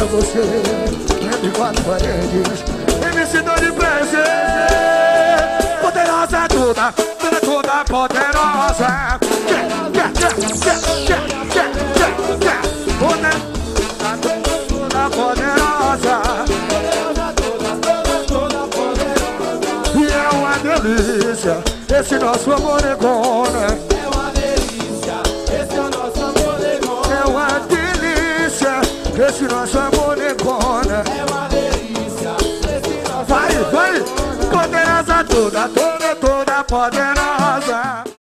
é você, entre quatro paredes, e me ensinou de prazer. Poderosa toda, toda poderosa. Toda poderosa. E é uma delícia, esse nosso amor é gona. É uma delícia, esse é o nosso amor negona. É uma delícia, esse nosso amor é gona. É uma delícia, esse nosso Vai, amor vai, negona. poderosa toda, toda poderosa.